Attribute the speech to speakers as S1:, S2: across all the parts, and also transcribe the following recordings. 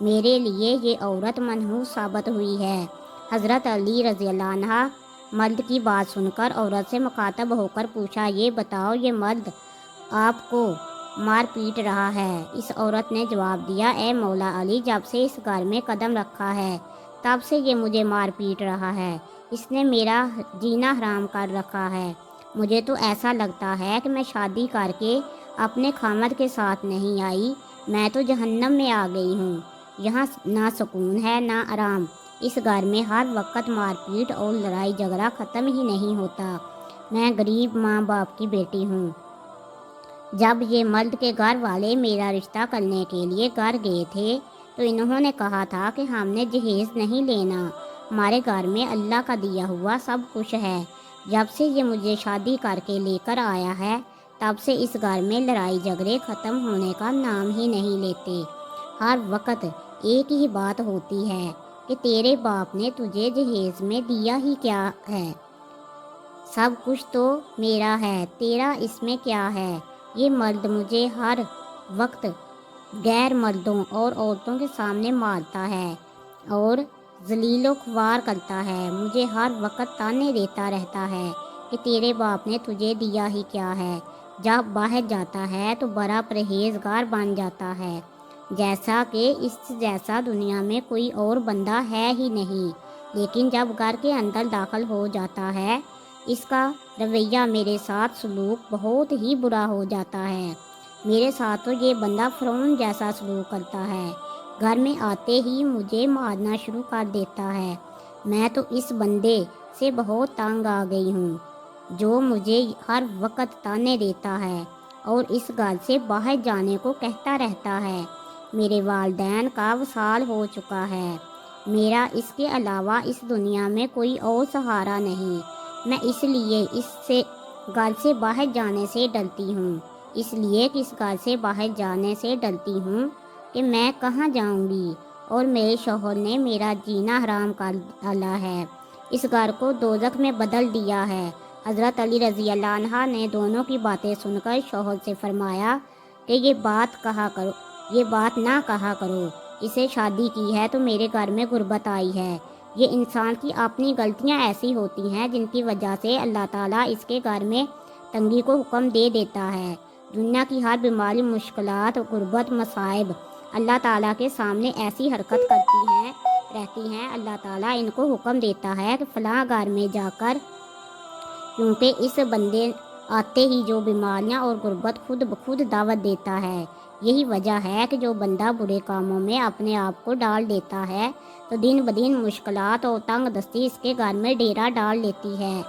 S1: میرے لیے یہ عورت منحوس ثابت ہوئی ہے۔ حضرت علی رضی اللہ عنہ مرد کی بات سن کر عورت سے مخاطب ہو کر پوچھا، یہ بتاؤ یہ مرد آپ کو مار پیٹ رہا ہے؟ اس عورت نے جواب دیا، اے مولا علی، جب سے اس گھر میں قدم رکھا ہے تب سے یہ مجھے مار پیٹ رہا ہے۔ اس نے میرا جینا حرام کر رکھا ہے۔ مجھے تو ایسا لگتا ہے کہ میں شادی کر کے اپنے خامد کے ساتھ نہیں آئی، میں تو جہنم میں آ گئی ہوں۔ یہاں نہ سکون ہے نہ آرام۔ اس گھر میں ہر وقت مار پیٹ اور لڑائی جھگڑا ختم ہی نہیں ہوتا۔ میں غریب ماں باپ کی بیٹی ہوں۔ جب یہ مرد کے گھر والے میرا رشتہ کرنے کے لیے گھر گئے تھے تو انہوں نے کہا تھا کہ ہم نے جہیز نہیں لینا، ہمارے گھر میں اللہ کا دیا ہوا سب کچھ ہے۔ جب سے یہ مجھے شادی کر کے لے کر آیا ہے تب سے اس گھر میں لڑائی جھگڑے ختم ہونے کا نام ہی نہیں لیتے۔ ہر وقت ایک ہی بات ہوتی ہے کہ تیرے باپ نے تجھے جہیز میں دیا ہی کیا ہے، سب کچھ تو میرا ہے، تیرا اس میں کیا ہے؟ یہ مرد مجھے ہر وقت غیر مردوں اور عورتوں کے سامنے مارتا ہے اور ذلیل و خوار کرتا ہے، مجھے ہر وقت تانے دیتا رہتا ہے کہ تیرے باپ نے تجھے دیا ہی کیا ہے۔ جب باہر جاتا ہے تو بڑا پرہیزگار بن جاتا ہے، جیسا کہ اس جیسا دنیا میں کوئی اور بندہ ہے ہی نہیں، لیکن جب گھر کے اندر داخل ہو جاتا ہے اس کا رویہ میرے ساتھ سلوک بہت ہی برا ہو جاتا ہے۔ میرے ساتھ تو یہ بندہ فرعون جیسا سلوک کرتا ہے، گھر میں آتے ہی مجھے مارنا شروع کر دیتا ہے۔ میں تو اس بندے سے بہت تنگ آ گئی ہوں جو مجھے ہر وقت تانے دیتا ہے اور اس گھر سے باہر جانے کو کہتا رہتا ہے۔ میرے والدین کا وصال ہو چکا ہے، میرا اس کے علاوہ اس دنیا میں کوئی اور سہارا نہیں۔ میں اس لیے اس سے گھر سے باہر جانے سے ڈرتی ہوں، اس لیے کہ اس گھر سے باہر جانے سے ڈرتی ہوں کہ میں کہاں جاؤں گی، اور میرے شوہر نے میرا جینا حرام کر ڈالا ہے، اس گھر کو دوزخ میں بدل دیا ہے۔ حضرت علی رضی اللہ عنہ نے دونوں کی باتیں سن کر شوہر سے فرمایا کہ یہ بات نہ کہا کرو، اسے شادی کی ہے تو میرے گھر میں غربت آئی ہے۔ یہ انسان کی اپنی غلطیاں ایسی ہوتی ہیں جن کی وجہ سے اللہ تعالیٰ اس کے گھر میں تنگی کو حکم دے دیتا ہے۔ دنیا کی ہر بیماری، مشکلات، غربت، مصائب اللہ تعالیٰ کے سامنے ایسی حرکت کرتی رہتی ہیں، اللہ تعالیٰ ان کو حکم دیتا ہے کہ فلاں گھر میں جا کر، کیونکہ اس بندے آتے ہی جو بیماریاں اور غربت خود بخود دعوت دیتا ہے۔ یہی وجہ ہے کہ جو بندہ برے کاموں میں اپنے آپ کو ڈال دیتا ہے تو دن بدن مشکلات اور تنگ دستی اس کے گھر میں ڈیرا ڈال لیتی ہے۔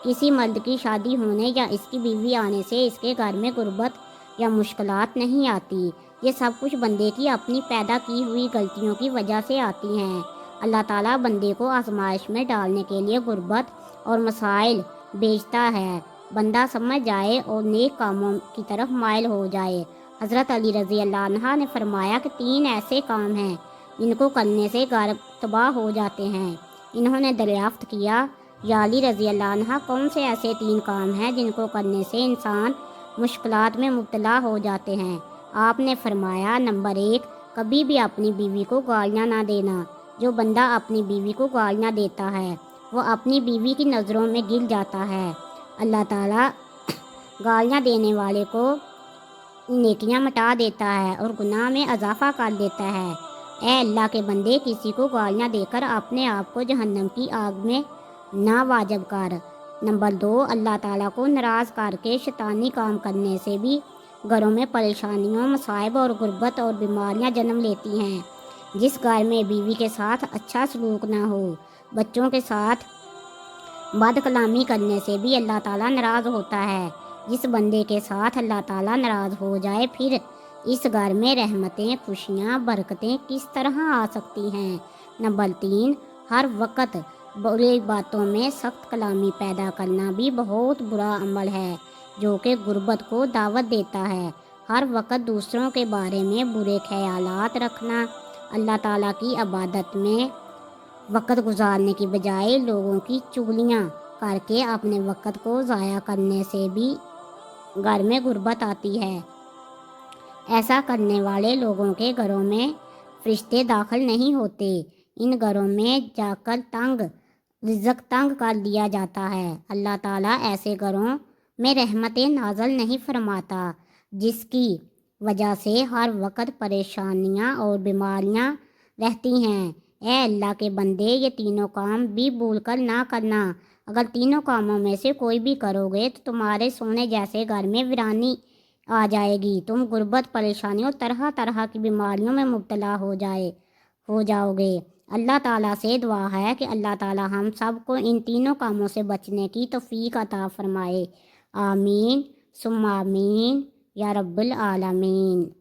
S1: کسی مرد کی شادی ہونے یا اس کی بیوی آنے سے اس کے گھر میں غربت یا مشکلات نہیں آتی، یہ سب کچھ بندے کی اپنی پیدا کی ہوئی غلطیوں کی وجہ سے آتی ہیں۔ اللہ تعالیٰ بندے کو آزمائش میں ڈالنے کے لیے غربت اور مسائل بھیجتا ہے، بندہ سمجھ جائے اور نیک کاموں کی طرف مائل ہو جائے۔ حضرت علی رضی اللہ عنہ نے فرمایا کہ 3 ایسے کام ہیں جن کو کرنے سے گھر تباہ ہو جاتے ہیں۔ انہوں نے دریافت کیا، یا علی رضی اللہ عنہ، کون سے ایسے 3 کام ہیں جن کو کرنے سے انسان مشکلات میں مبتلا ہو جاتے ہیں؟ آپ نے فرمایا، نمبر 1، کبھی بھی اپنی بیوی کو گالیاں نہ دینا۔ جو بندہ اپنی بیوی کو گالیاں دیتا ہے وہ اپنی بیوی کی نظروں میں گر جاتا ہے۔ اللہ تعالیٰ گالیاں دینے والے کو نیکیاں مٹا دیتا ہے اور گناہ میں اضافہ کر دیتا ہے۔ اے اللہ کے بندے، کسی کو گالیاں دے کر اپنے آپ کو جہنم کی آگ میں نہ واجب کر۔ نمبر 2، اللہ تعالیٰ کو ناراض کر کے شیطانی کام کرنے سے بھی گھروں میں پریشانیوں، مصائب اور غربت اور بیماریاں جنم لیتی ہیں۔ جس گھر میں بیوی کے ساتھ اچھا سلوک نہ ہو، بچوں کے ساتھ بد کلامی کرنے سے بھی اللہ تعالیٰ ناراض ہوتا ہے۔ جس بندے کے ساتھ اللہ تعالیٰ ناراض ہو جائے پھر اس گھر میں رحمتیں، خوشیاں، برکتیں کس طرح آ سکتی ہیں؟ نمبر 3، ہر وقت بری باتوں میں سخت کلامی پیدا کرنا بھی بہت برا عمل ہے جو کہ غربت کو دعوت دیتا ہے۔ ہر وقت دوسروں کے بارے میں برے خیالات رکھنا، اللہ تعالیٰ کی عبادت میں وقت گزارنے کی بجائے لوگوں کی چغلیاں کر کے اپنے وقت کو ضائع کرنے سے بھی گھر میں غربت آتی ہے۔ ایسا کرنے والے لوگوں کے گھروں میں فرشتے داخل نہیں ہوتے، ان گھروں میں جا کر رزق تنگ کر دیا جاتا ہے۔ اللہ تعالیٰ ایسے گھروں میں رحمتیں نازل نہیں فرماتا جس کی وجہ سے ہر وقت پریشانیاں اور بیماریاں رہتی ہیں۔ اے اللہ کے بندے، یہ تینوں کام بھی بھول کر نہ کرنا۔ اگر تینوں کاموں میں سے کوئی بھی کرو گے تو تمہارے سونے جیسے گھر میں ویرانی آ جائے گی، تم غربت، پریشانیوں، طرح طرح کی بیماریوں میں مبتلا ہو جاؤ گے۔ اللہ تعالیٰ سے دعا ہے کہ اللہ تعالیٰ ہم سب کو ان تینوں کاموں سے بچنے کی توفیق عطا فرمائے۔ آمین ثم آمین یا رب العالمین۔